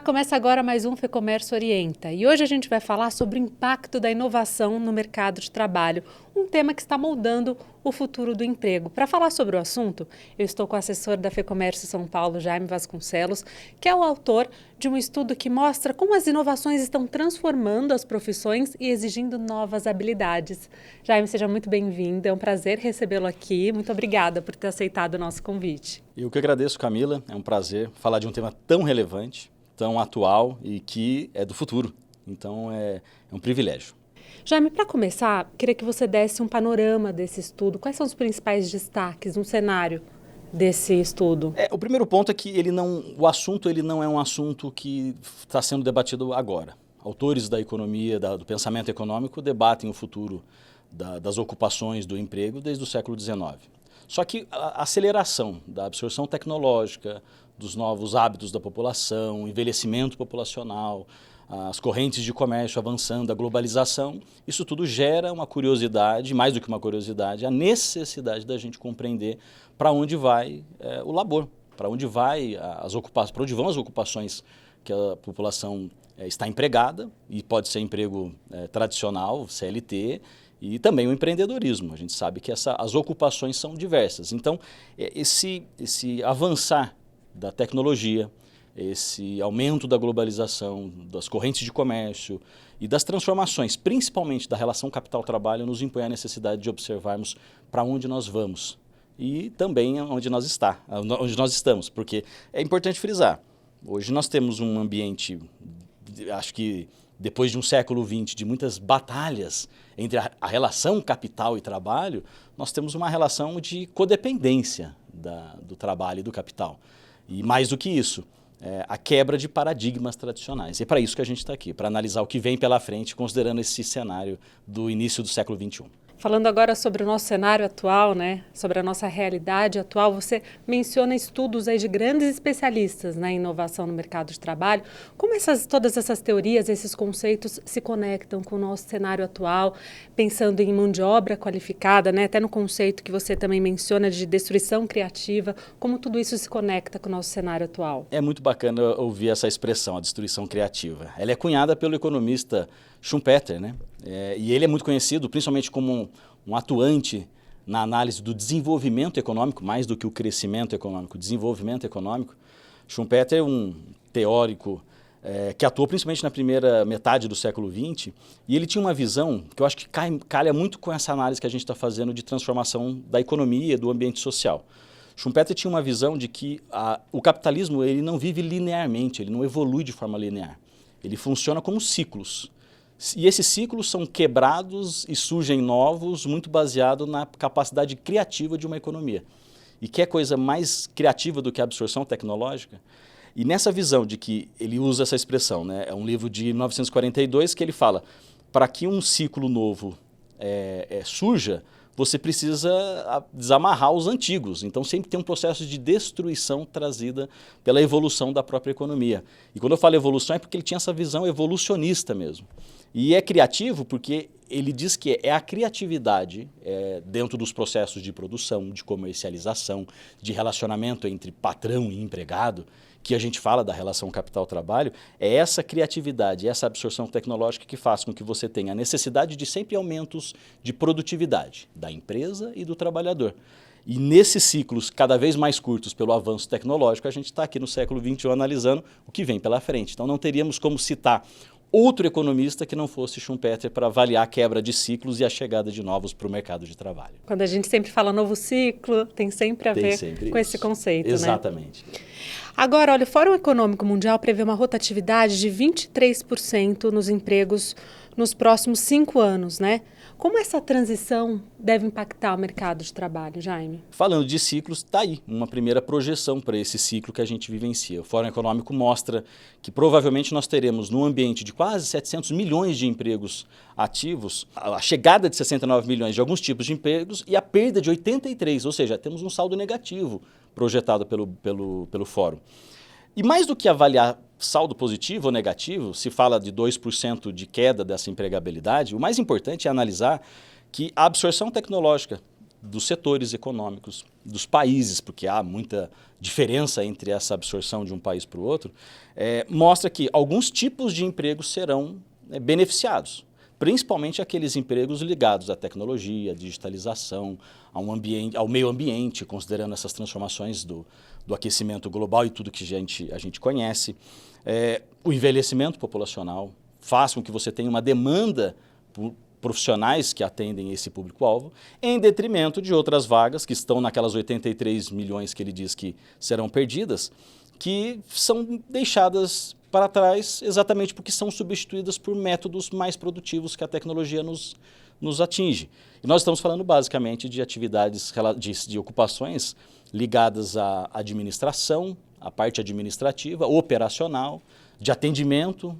começa agora mais um FEComércio Orienta e hoje a gente vai falar sobre o impacto da inovação no mercado de trabalho, um tema que está moldando o futuro do emprego. Para falar sobre o assunto, eu estou com o assessor da FEComércio São Paulo, Jaime Vasconcelos, que é o autor de um estudo que mostra como as inovações estão transformando as profissões e exigindo novas habilidades. Jaime, seja muito bem-vindo, é um prazer recebê-lo aqui. Muito obrigada por ter aceitado o nosso convite. Eu que agradeço, Camila, é um prazer falar de um tema tão relevante, tão atual e que é do futuro. Então é um privilégio. Jaime, para começar, queria que você desse um panorama desse estudo. Quais são os principais destaques no cenário desse estudo? O primeiro ponto é que o assunto não é um assunto que está sendo debatido agora. Autores da economia, do pensamento econômico, debatem o futuro das ocupações do emprego desde o século XIX. Só que a aceleração da absorção tecnológica, dos novos hábitos da população, o envelhecimento populacional, as correntes de comércio avançando, a globalização, isso tudo gera uma curiosidade, mais do que uma curiosidade, a necessidade da gente compreender para onde vai o labor, para onde para onde vão as ocupações que a população está empregada, e pode ser emprego tradicional, CLT, e também o empreendedorismo. A gente sabe que as ocupações são diversas. Então, esse avançar da tecnologia, esse aumento da globalização, das correntes de comércio e das transformações, principalmente da relação capital-trabalho, nos impõe a necessidade de observarmos para onde nós vamos e também onde nós estamos, porque é importante frisar, hoje nós temos um ambiente, acho que depois de um século XX, de muitas batalhas entre a relação capital e trabalho, nós temos uma relação de codependência do trabalho e do capital. E mais do que isso, a quebra de paradigmas tradicionais. E é para isso que a gente está aqui, para analisar o que vem pela frente, considerando esse cenário do início do século XXI. Falando agora sobre o nosso cenário atual, sobre a nossa realidade atual, você menciona estudos aí de grandes especialistas na inovação no mercado de trabalho. Como todas essas teorias, esses conceitos se conectam com o nosso cenário atual, pensando em mão de obra qualificada, até no conceito que você também menciona de destruição criativa, como tudo isso se conecta com o nosso cenário atual? É muito bacana ouvir essa expressão, a destruição criativa. Ela é cunhada pelo economista Schumpeter, e ele é muito conhecido principalmente como um atuante na análise do desenvolvimento econômico, mais do que o crescimento econômico, o desenvolvimento econômico. Schumpeter é um teórico que atuou principalmente na primeira metade do século XX, e ele tinha uma visão que eu acho que calha muito com essa análise que a gente está fazendo de transformação da economia e do ambiente social. Schumpeter tinha uma visão de que o capitalismo ele não vive linearmente, ele não evolui de forma linear. Ele funciona como ciclos. E esses ciclos são quebrados e surgem novos, muito baseado na capacidade criativa de uma economia. E que é coisa mais criativa do que a absorção tecnológica? E nessa visão de que ele usa essa expressão, é um livro de 1942 que ele fala, para que um ciclo novo surja, você precisa desamarrar os antigos. Então sempre tem um processo de destruição trazida pela evolução da própria economia. E quando eu falo evolução é porque ele tinha essa visão evolucionista mesmo. E é criativo porque ele diz que é a criatividade dentro dos processos de produção, de comercialização, de relacionamento entre patrão e empregado, que a gente fala da relação capital-trabalho, é essa criatividade, essa absorção tecnológica que faz com que você tenha a necessidade de sempre aumentos de produtividade da empresa e do trabalhador. E nesses ciclos cada vez mais curtos pelo avanço tecnológico, a gente está aqui no século XXI analisando o que vem pela frente. Então não teríamos como citar outro economista que não fosse Schumpeter para avaliar a quebra de ciclos e a chegada de novos para o mercado de trabalho. Quando a gente sempre fala novo ciclo, tem sempre a ver com esse conceito, Exatamente. Agora, olha, o Fórum Econômico Mundial prevê uma rotatividade de 23% nos empregos nos próximos 5 anos, Como essa transição deve impactar o mercado de trabalho, Jaime? Falando de ciclos, está aí uma primeira projeção para esse ciclo que a gente vivencia. O Fórum Econômico mostra que provavelmente nós teremos, num ambiente de quase 700 milhões de empregos ativos, a chegada de 69 milhões de alguns tipos de empregos e a perda de 83, ou seja, temos um saldo negativo projetado pelo Fórum. E mais do que avaliar saldo positivo ou negativo, se fala de 2% de queda dessa empregabilidade, o mais importante é analisar que a absorção tecnológica dos setores econômicos, dos países, porque há muita diferença entre essa absorção de um país para o outro, mostra que alguns tipos de empregos serão beneficiados, principalmente aqueles empregos ligados à tecnologia, à digitalização, ao meio ambiente, considerando essas transformações do aquecimento global e tudo que a gente conhece. O envelhecimento populacional faz com que você tenha uma demanda por profissionais que atendem esse público-alvo, em detrimento de outras vagas que estão naquelas 83 milhões que ele diz que serão perdidas, que são deixadas para trás exatamente porque são substituídas por métodos mais produtivos que a tecnologia nos atinge. E nós estamos falando basicamente de atividades, de ocupações ligadas à administração, à parte administrativa, operacional, de atendimento,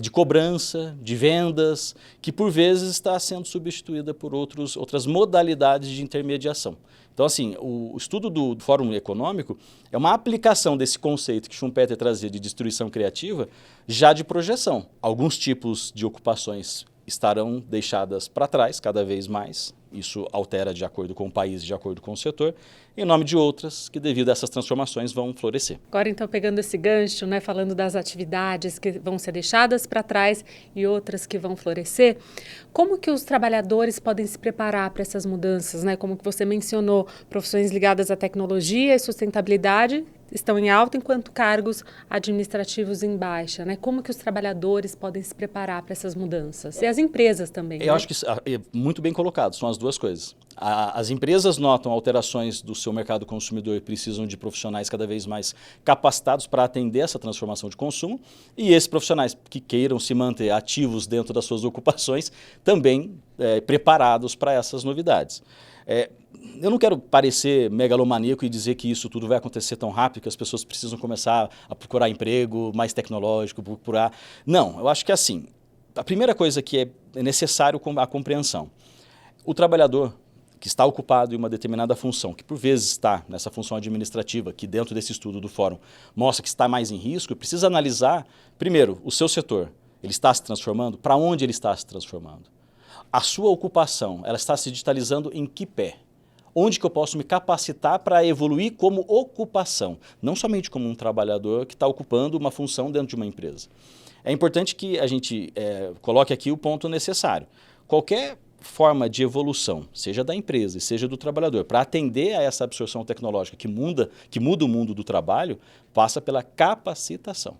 de cobrança, de vendas, que por vezes está sendo substituída por outras modalidades de intermediação. Então, assim, o estudo do Fórum Econômico é uma aplicação desse conceito que Schumpeter trazia de destruição criativa, já de projeção. Alguns tipos de ocupações estarão deixadas para trás cada vez mais, isso altera de acordo com o país, de acordo com o setor, em nome de outras que, devido a essas transformações, vão florescer. Agora, então, pegando esse gancho, né, falando das atividades que vão ser deixadas para trás e outras que vão florescer, como que os trabalhadores podem se preparar para essas mudanças, né? Como que você mencionou, profissões ligadas à tecnologia e sustentabilidade estão em alta, enquanto cargos administrativos em baixa, né? Como que os trabalhadores podem se preparar para essas mudanças? E as empresas também, né? Eu acho que é muito bem colocado, são as duas coisas. As empresas notam alterações do seu mercado consumidor e precisam de profissionais cada vez mais capacitados para atender essa transformação de consumo, e esses profissionais que queiram se manter ativos dentro das suas ocupações também preparados para essas novidades. Eu não quero parecer megalomaníaco e dizer que isso tudo vai acontecer tão rápido que as pessoas precisam começar a procurar emprego mais tecnológico, procurar... Não, eu acho que assim, a primeira coisa que é necessário a compreensão. O trabalhador que está ocupado em uma determinada função, que por vezes está nessa função administrativa, que dentro desse estudo do fórum mostra que está mais em risco, precisa analisar, primeiro, o seu setor. Ele está se transformando? Para onde ele está se transformando? A sua ocupação, ela está se digitalizando em que pé? Onde que eu posso me capacitar para evoluir como ocupação, não somente como um trabalhador que está ocupando uma função dentro de uma empresa. É importante que a gente coloque aqui o ponto necessário. Qualquer forma de evolução, seja da empresa e seja do trabalhador, para atender a essa absorção tecnológica que muda o mundo do trabalho, passa pela capacitação.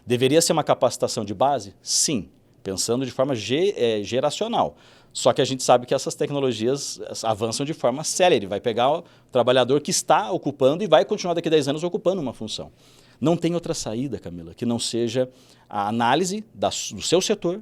Deveria ser uma capacitação de base? Sim, pensando de forma geracional. Só que a gente sabe que essas tecnologias avançam de forma célere, vai pegar o trabalhador que está ocupando e vai continuar daqui a 10 anos ocupando uma função. Não tem outra saída, Camila, que não seja a análise do seu setor,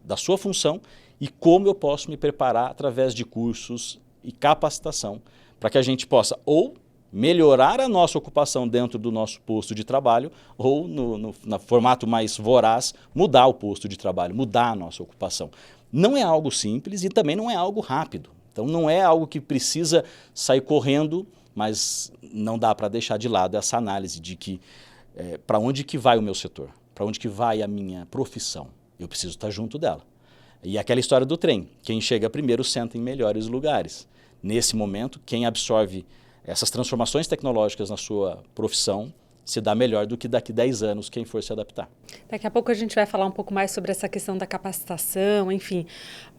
da sua função e como eu posso me preparar através de cursos e capacitação para que a gente possa ou melhorar a nossa ocupação dentro do nosso posto de trabalho ou, no formato mais voraz, mudar o posto de trabalho, mudar a nossa ocupação. Não é algo simples e também não é algo rápido. Então não é algo que precisa sair correndo, mas não dá para deixar de lado essa análise de que para onde que vai o meu setor, para onde que vai a minha profissão. Eu preciso estar junto dela. E aquela história do trem, quem chega primeiro senta em melhores lugares. Nesse momento, quem absorve essas transformações tecnológicas na sua profissão se dá melhor do que daqui a 10 anos quem for se adaptar. Daqui a pouco a gente vai falar um pouco mais sobre essa questão da capacitação, enfim.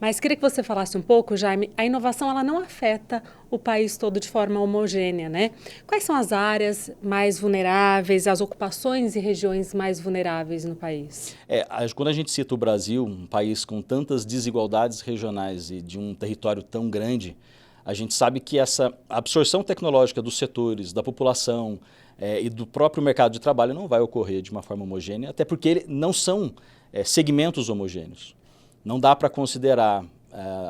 Mas queria que você falasse um pouco, Jaime, a inovação ela não afeta o país todo de forma homogênea, né? Quais são as áreas mais vulneráveis, as ocupações e regiões mais vulneráveis no país? Quando a gente cita o Brasil, um país com tantas desigualdades regionais e de um território tão grande, a gente sabe que essa absorção tecnológica dos setores, da população e do próprio mercado de trabalho não vai ocorrer de uma forma homogênea, até porque não são segmentos homogêneos. Não dá para considerar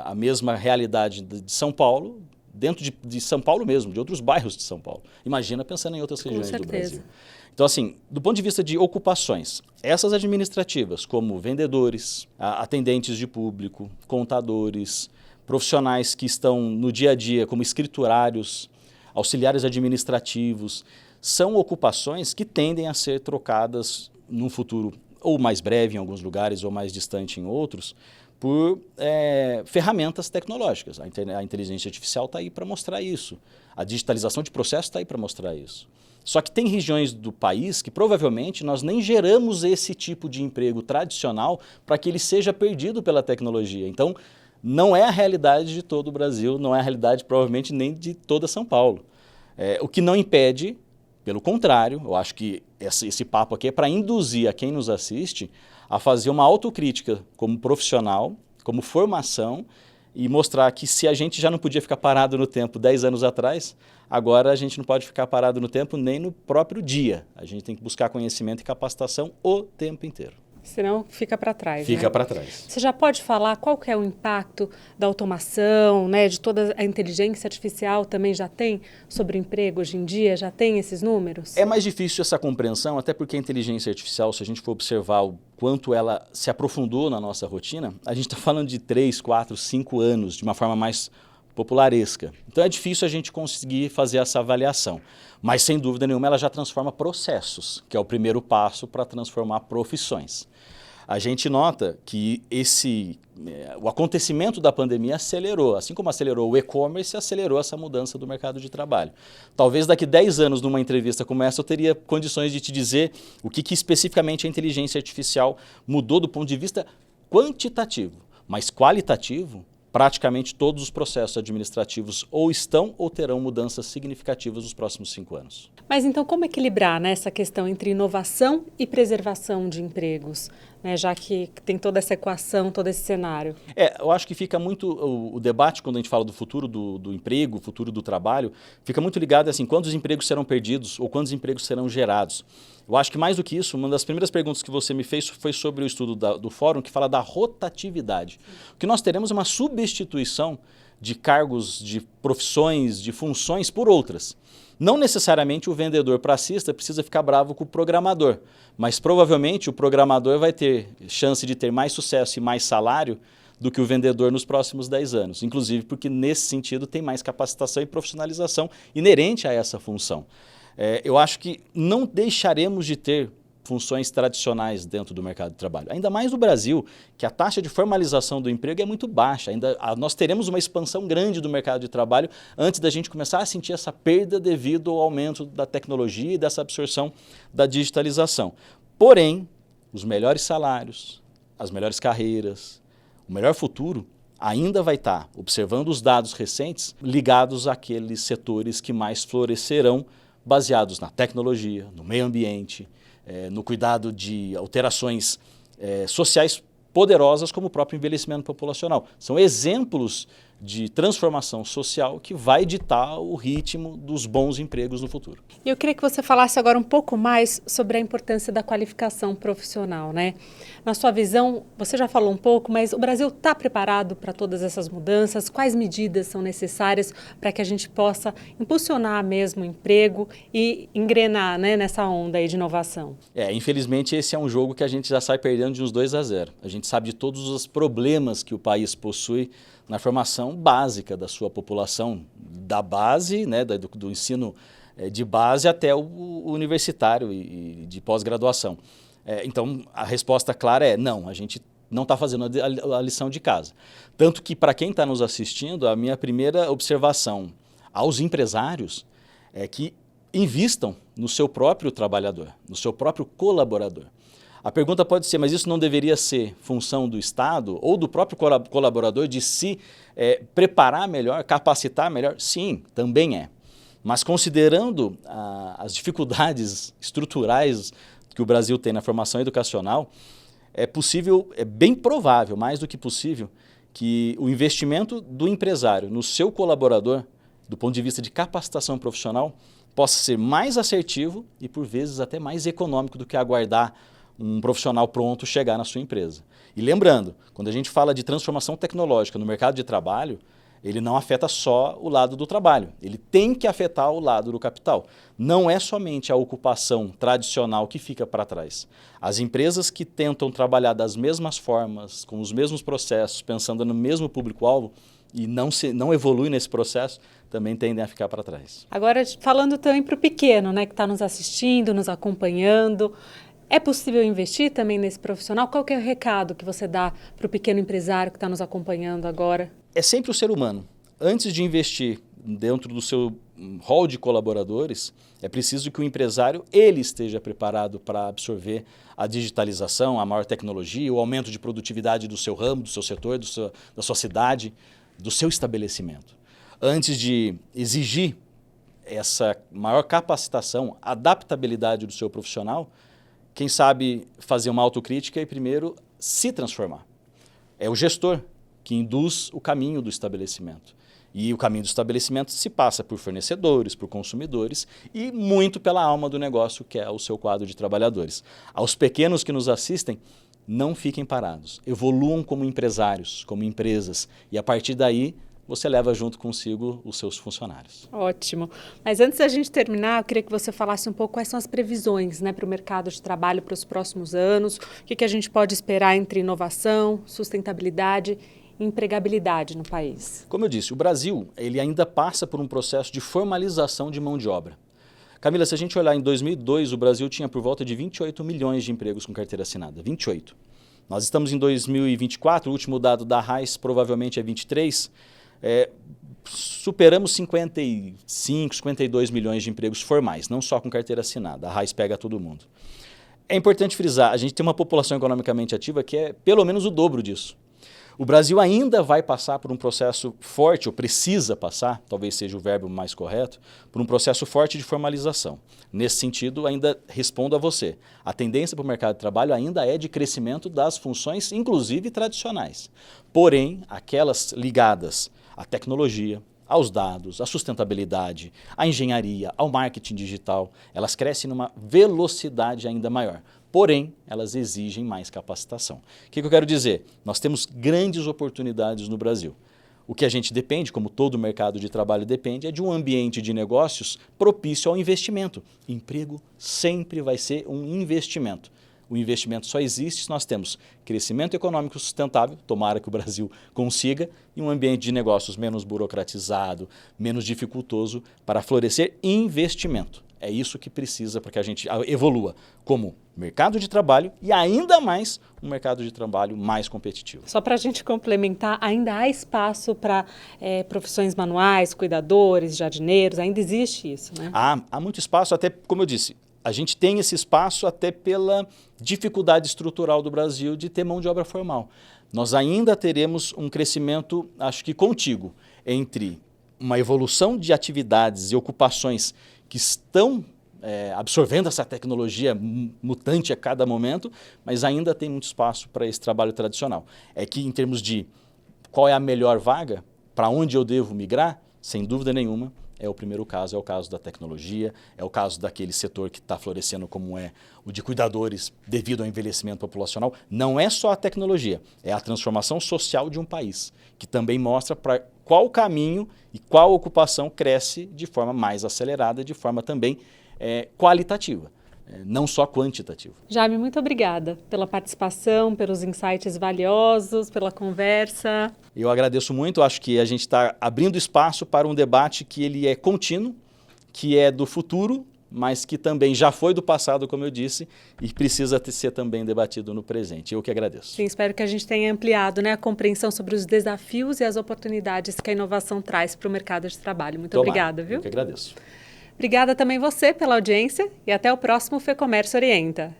a mesma realidade de São Paulo, dentro de São Paulo mesmo, de outros bairros de São Paulo. Imagina pensando em outras regiões do Brasil. Então, assim, do ponto de vista de ocupações, essas administrativas, como vendedores, atendentes de público, contadores, profissionais que estão no dia a dia como escriturários, auxiliares administrativos, são ocupações que tendem a ser trocadas num futuro ou mais breve em alguns lugares, ou mais distante em outros, por ferramentas tecnológicas. A inteligência artificial está aí para mostrar isso. A digitalização de processos está aí para mostrar isso. Só que tem regiões do país que provavelmente nós nem geramos esse tipo de emprego tradicional para que ele seja perdido pela tecnologia. Então, não é a realidade de todo o Brasil, não é a realidade provavelmente nem de toda São Paulo. O que não impede, pelo contrário, eu acho que esse papo aqui é para induzir a quem nos assiste a fazer uma autocrítica como profissional, como formação, e mostrar que se a gente já não podia ficar parado no tempo 10 anos atrás, agora a gente não pode ficar parado no tempo nem no próprio dia. A gente tem que buscar conhecimento e capacitação o tempo inteiro. Senão fica para trás. Fica para trás. Você já pode falar qual que é o impacto da automação, né, de toda a inteligência artificial também já tem sobre o emprego hoje em dia? Já tem esses números? É mais difícil essa compreensão, até porque a inteligência artificial, se a gente for observar o quanto ela se aprofundou na nossa rotina, a gente está falando de 3, 4, 5 anos, de uma forma mais popularesca. Então é difícil a gente conseguir fazer essa avaliação. Mas, sem dúvida nenhuma, ela já transforma processos, que é o primeiro passo para transformar profissões. A gente nota que o acontecimento da pandemia acelerou, assim como acelerou o e-commerce, acelerou essa mudança do mercado de trabalho. Talvez daqui 10 anos, numa entrevista como essa, eu teria condições de te dizer o que especificamente a inteligência artificial mudou do ponto de vista quantitativo, mas qualitativo. Praticamente todos os processos administrativos ou estão ou terão mudanças significativas nos próximos 5 anos. Mas então como equilibrar, né, essa questão entre inovação e preservação de empregos, né, já que tem toda essa equação, todo esse cenário? Eu acho que fica muito, o debate quando a gente fala do futuro do emprego, futuro do trabalho, fica muito ligado assim, quantos empregos serão perdidos ou quantos empregos serão gerados. Eu acho que mais do que isso, uma das primeiras perguntas que você me fez foi sobre o estudo do fórum que fala da rotatividade. O que nós teremos é uma substituição de cargos, de profissões, de funções por outras. Não necessariamente o vendedor pracista precisa ficar bravo com o programador, mas provavelmente o programador vai ter chance de ter mais sucesso e mais salário do que o vendedor nos próximos 10 anos. Inclusive porque nesse sentido tem mais capacitação e profissionalização inerente a essa função. Eu acho que não deixaremos de ter funções tradicionais dentro do mercado de trabalho. Ainda mais no Brasil, que a taxa de formalização do emprego é muito baixa. Nós teremos uma expansão grande do mercado de trabalho antes da gente começar a sentir essa perda devido ao aumento da tecnologia e dessa absorção da digitalização. Porém, os melhores salários, as melhores carreiras, o melhor futuro ainda vai estar, observando os dados recentes, ligados àqueles setores que mais florescerão, baseados na tecnologia, no meio ambiente, no cuidado de alterações sociais poderosas como o próprio envelhecimento populacional. São exemplos de transformação social que vai ditar o ritmo dos bons empregos no futuro. E eu queria que você falasse agora um pouco mais sobre a importância da qualificação profissional, né? Na sua visão, você já falou um pouco, mas o Brasil está preparado para todas essas mudanças? Quais medidas são necessárias para que a gente possa impulsionar mesmo o emprego e engrenar, né, nessa onda aí de inovação? Infelizmente esse é um jogo que a gente já sai perdendo de uns 2-0. A gente sabe de todos os problemas que o país possui na formação básica da sua população, da base, né, do ensino de base até o universitário e de pós-graduação. Então, a resposta clara é não, a gente não está fazendo a lição de casa. Tanto que, para quem está nos assistindo, a minha primeira observação aos empresários é que invistam no seu próprio trabalhador, no seu próprio colaborador. A pergunta pode ser, mas isso não deveria ser função do Estado ou do próprio colaborador de se preparar melhor, capacitar melhor? Sim, também é. Mas considerando as dificuldades estruturais que o Brasil tem na formação educacional, é possível, é bem provável, mais do que possível, que o investimento do empresário no seu colaborador, do ponto de vista de capacitação profissional, possa ser mais assertivo e, por vezes, até mais econômico do que aguardar um profissional pronto chegar na sua empresa. E lembrando, quando a gente fala de transformação tecnológica no mercado de trabalho, ele não afeta só o lado do trabalho, ele tem que afetar o lado do capital. Não é somente a ocupação tradicional que fica para trás. As empresas que tentam trabalhar das mesmas formas, com os mesmos processos, pensando no mesmo público-alvo, e não evoluem nesse processo, também tendem a ficar para trás. Agora, falando também para o pequeno, né, que está nos assistindo, nos acompanhando, É possível investir também nesse profissional? Qual que é o recado que você dá para o pequeno empresário que está nos acompanhando agora? É sempre o ser humano. Antes de investir dentro do seu hall de colaboradores, é preciso que o empresário ele esteja preparado para absorver a digitalização, a maior tecnologia, o aumento de produtividade do seu ramo, do seu setor, da sua cidade, do seu estabelecimento. Antes de exigir essa maior capacitação, adaptabilidade do seu profissional, quem sabe fazer uma autocrítica e primeiro se transformar. É o gestor que induz o caminho do estabelecimento. E o caminho do estabelecimento se passa por fornecedores, por consumidores e muito pela alma do negócio, que é o seu quadro de trabalhadores. Aos pequenos que nos assistem, não fiquem parados. Evoluam como empresários, como empresas. E a partir daí, você leva junto consigo os seus funcionários. Ótimo. Mas antes da gente terminar, eu queria que você falasse um pouco quais são as previsões, né, para o mercado de trabalho para os próximos anos, o que a gente pode esperar entre inovação, sustentabilidade e empregabilidade no país. Como eu disse, o Brasil ele ainda passa por um processo de formalização de mão de obra. Camila, se a gente olhar em 2002, o Brasil tinha por volta de 28 milhões de empregos com carteira assinada, 28. Nós estamos em 2024, o último dado da RAIS provavelmente é 23, superamos 55, 52 milhões de empregos formais, não só com carteira assinada, a RAIS pega todo mundo. É importante frisar, a gente tem uma população economicamente ativa que é pelo menos o dobro disso. O Brasil ainda vai passar por um processo forte, ou precisa passar, talvez seja o verbo mais correto, por um processo forte de formalização. Nesse sentido, ainda respondo a você. A tendência para o mercado de trabalho ainda é de crescimento das funções, inclusive tradicionais. Porém, aquelas ligadas à tecnologia, aos dados, à sustentabilidade, à engenharia, ao marketing digital, elas crescem numa velocidade ainda maior. Porém, elas exigem mais capacitação. O que eu quero dizer? Nós temos grandes oportunidades no Brasil. O que a gente depende, como todo mercado de trabalho depende, é de um ambiente de negócios propício ao investimento. Emprego sempre vai ser um investimento. O investimento só existe se nós temos crescimento econômico sustentável, tomara que o Brasil consiga, e um ambiente de negócios menos burocratizado, menos dificultoso para florescer investimento. É isso que precisa para que a gente evolua como mercado de trabalho e ainda mais um mercado de trabalho mais competitivo. Só para a gente complementar, ainda há espaço para profissões manuais, cuidadores, jardineiros, ainda existe isso, né? Há muito espaço, até como eu disse, a gente tem esse espaço até pela dificuldade estrutural do Brasil de ter mão de obra formal. Nós ainda teremos um crescimento, acho que contíguo, entre uma evolução de atividades e ocupações que estão absorvendo essa tecnologia mutante a cada momento, mas ainda tem muito espaço para esse trabalho tradicional. É que em termos de qual é a melhor vaga, para onde eu devo migrar, sem dúvida nenhuma, é o primeiro caso, é o caso da tecnologia, é o caso daquele setor que está florescendo como é o de cuidadores devido ao envelhecimento populacional. Não é só a tecnologia, é a transformação social de um país, que também mostra para qual caminho e qual ocupação cresce de forma mais acelerada, de forma também qualitativa, não só quantitativa. Jaime, muito obrigada pela participação, pelos insights valiosos, pela conversa. Eu agradeço muito, acho que a gente está abrindo espaço para um debate que ele é contínuo, que é do futuro, mas que também já foi do passado, como eu disse, e precisa ser também debatido no presente. Eu que agradeço. Sim, espero que a gente tenha ampliado, né, a compreensão sobre os desafios e as oportunidades que a inovação traz para o mercado de trabalho. Muito obrigada, viu? Eu que agradeço. Obrigada também você pela audiência e até o próximo FEComércio Orienta.